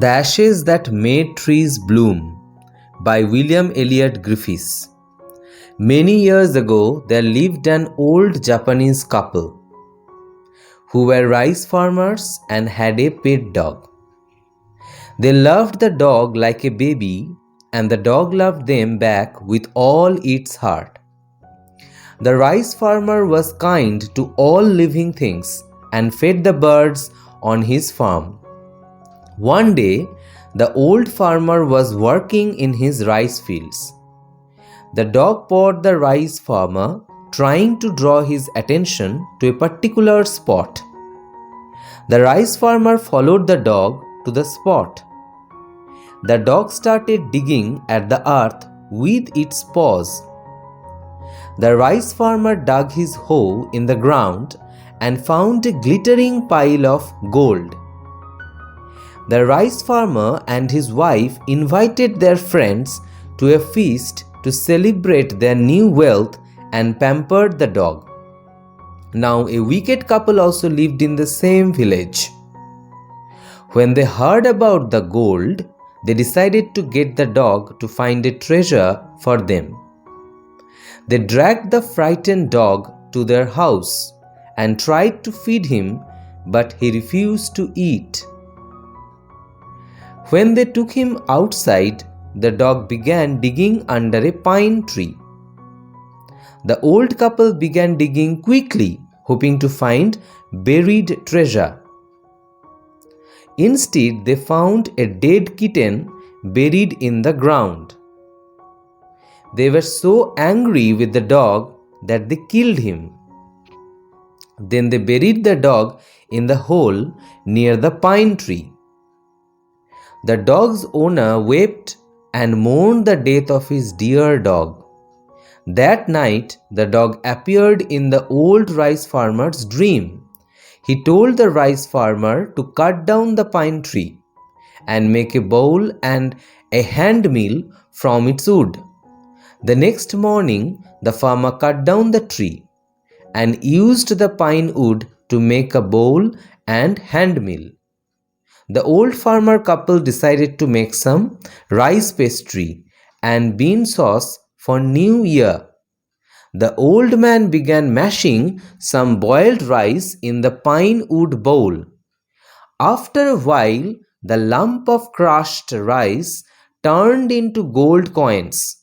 The Ashes That Made Trees Bloom by William Elliott Griffiths. Many years ago, there lived an old Japanese couple who were rice farmers and had a pet dog. They loved the dog like a baby, and the dog loved them back with all its heart. The rice farmer was kind to all living things and fed the birds on his farm. One day, the old farmer was working in his rice fields. The dog pawed the rice farmer, trying to draw his attention to a particular spot. The rice farmer followed the dog to the spot. The dog started digging at the earth with its paws. The rice farmer dug his hoe in the ground and found a glittering pile of gold. The rice farmer and his wife invited their friends to a feast to celebrate their new wealth and pampered the dog. Now, a wicked couple also lived in the same village. When they heard about the gold, they decided to get the dog to find a treasure for them. They dragged the frightened dog to their house and tried to feed him, but he refused to eat. When they took him outside, the dog began digging under a pine tree. The old couple began digging quickly, hoping to find buried treasure. Instead, they found a dead kitten buried in the ground. They were so angry with the dog that they killed him. Then they buried the dog in the hole near the pine tree. The dog's owner wept and mourned the death of his dear dog. That night, the dog appeared in the old rice farmer's dream. He told the rice farmer to cut down the pine tree and make a bowl and a hand mill from its wood. The next morning, the farmer cut down the tree and used the pine wood to make a bowl and hand mill. The old farmer couple decided to make some rice pastry and bean sauce for New Year. The old man began mashing some boiled rice in the pine wood bowl. After a while, the lump of crushed rice turned into gold coins.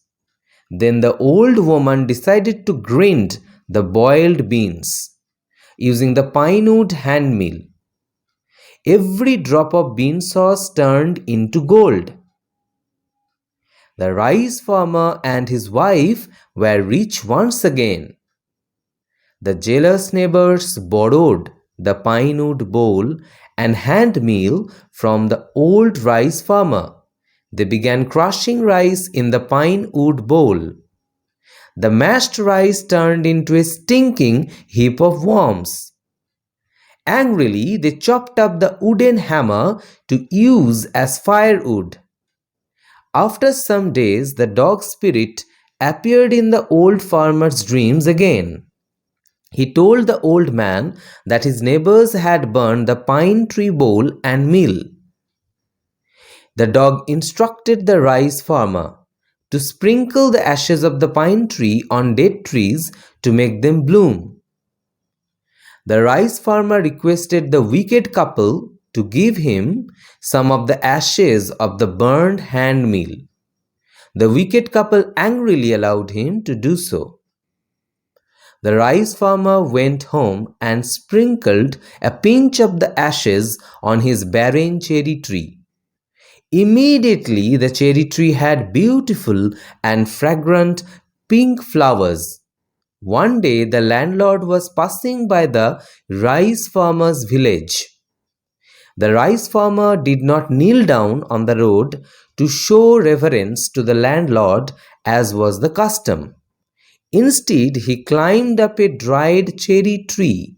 Then the old woman decided to grind the boiled beans using the pine wood hand mill. Every drop of bean sauce turned into gold. The rice farmer and his wife were rich once again. The jealous neighbors borrowed the pine wood bowl and hand mill from the old rice farmer. They began crushing rice in the pine wood bowl. The mashed rice turned into a stinking heap of worms. Angrily, they chopped up the wooden hammer to use as firewood. After some days, the dog spirit appeared in the old farmer's dreams again. He told the old man that his neighbors had burned the pine tree bowl and mill. The dog instructed the rice farmer to sprinkle the ashes of the pine tree on dead trees to make them bloom. The rice farmer requested the wicked couple to give him some of the ashes of the burned hand mill. The wicked couple angrily allowed him to do so. The rice farmer went home and sprinkled a pinch of the ashes on his barren cherry tree. Immediately, the cherry tree had beautiful and fragrant pink flowers. One day, the landlord was passing by the rice farmer's village. The rice farmer did not kneel down on the road to show reverence to the landlord as was the custom. Instead, he climbed up a dried cherry tree.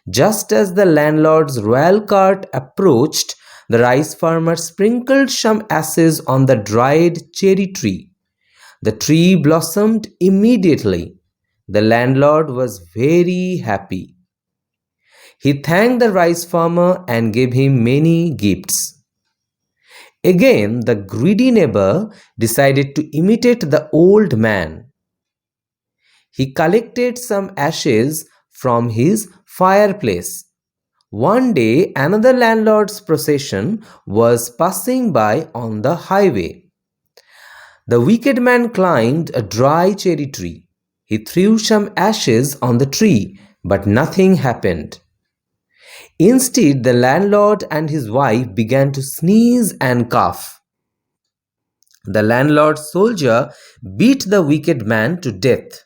Just as the landlord's royal cart approached, the rice farmer sprinkled some ashes on the dried cherry tree. The tree blossomed immediately. The landlord was very happy. He thanked the rice farmer and gave him many gifts. Again, the greedy neighbor decided to imitate the old man. He collected some ashes from his fireplace. One day, another landlord's procession was passing by on the highway. The wicked man climbed a dry cherry tree. He threw some ashes on the tree, but nothing happened. Instead, the landlord and his wife began to sneeze and cough. The landlord's soldier beat the wicked man to death.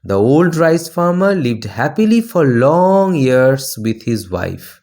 The old rice farmer lived happily for long years with his wife.